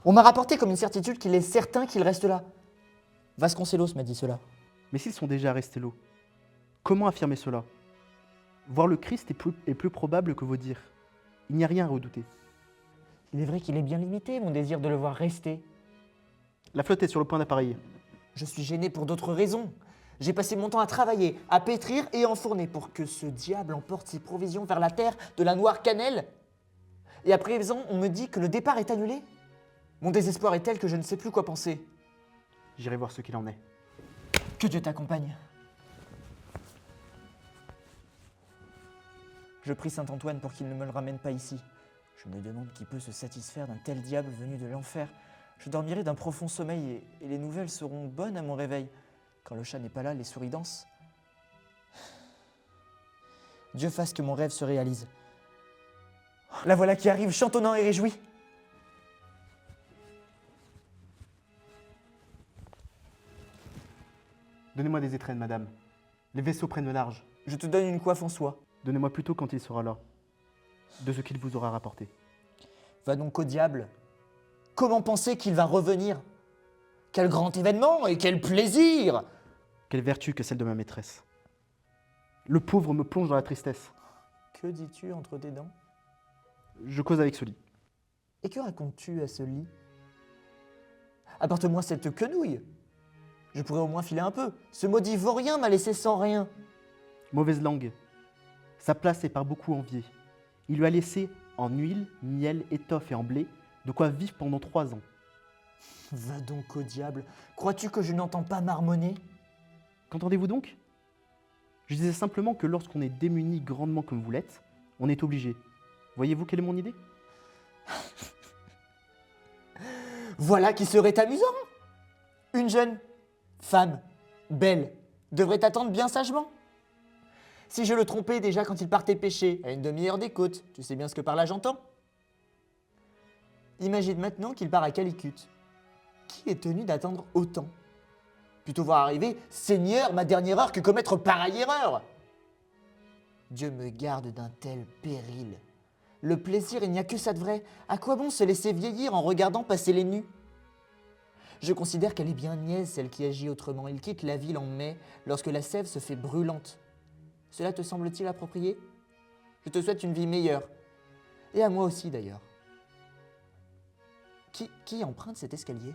On m'a rapporté comme une certitude qu'il est certain qu'il reste là. Vasconcelos m'a dit cela. Mais s'ils sont déjà restés là, comment affirmer cela? Voir le Christ est plus probable que vos dires. Il n'y a rien à redouter. Il est vrai qu'il est bien limité, mon désir de le voir rester. La flotte est sur le point d'appareiller. Je suis gêné pour d'autres raisons. J'ai passé mon temps à travailler, à pétrir et enfourner pour que ce diable emporte ses provisions vers la terre de la noire cannelle. Et à présent, on me dit que le départ est annulé. Mon désespoir est tel que je ne sais plus quoi penser. J'irai voir ce qu'il en est. Que Dieu t'accompagne. Je prie saint Antoine pour qu'il ne me le ramène pas ici. Je me demande qui peut se satisfaire d'un tel diable venu de l'enfer. Je dormirai d'un profond sommeil et les nouvelles seront bonnes à mon réveil. Quand le chat n'est pas là, les souris dansent. Dieu fasse que mon rêve se réalise. La voilà qui arrive, chantonnant et réjoui. Donnez-moi des étrennes, madame. Les vaisseaux prennent le large. Je te donne une coiffe en soie. Donnez-moi plutôt quand il sera là, de ce qu'il vous aura rapporté. Va donc au diable. Comment penser qu'il va revenir? Quel grand événement et quel plaisir! Quelle vertu que celle de ma maîtresse. Le pauvre me plonge dans la tristesse. Que dis-tu entre tes dents? Je cause avec ce lit. Et que racontes-tu à ce lit? Apporte-moi cette quenouille. Je pourrais au moins filer un peu. Ce maudit vaurien m'a laissé sans rien. Mauvaise langue. Sa place est par beaucoup enviée. Il lui a laissé en huile, miel, étoffe et en blé de quoi vivre pendant 3 ans. Va donc au diable. Crois-tu que je n'entends pas marmonner? Qu'entendez-vous donc? Je disais simplement que lorsqu'on est démuni grandement comme vous l'êtes, on est obligé. Voyez-vous quelle est mon idée? Voilà qui serait amusant. Une jeune femme, belle, devrait attendre bien sagement. Si je le trompais déjà quand il partait pêcher, à une demi-heure des côtes, tu sais bien ce que par là j'entends. Imagine maintenant qu'il part à Calicut. Qui est tenu d'attendre autant? Plutôt voir arriver, Seigneur, ma dernière heure, que commettre pareille erreur. Dieu me garde d'un tel péril. Le plaisir, il n'y a que ça de vrai. À quoi bon se laisser vieillir en regardant passer les nus? Je considère qu'elle est bien niaise, celle qui agit autrement. Il quitte la ville en mai, lorsque la sève se fait brûlante. Cela te semble-t-il approprié? Je te souhaite une vie meilleure. Et à moi aussi, d'ailleurs. Qui emprunte cet escalier?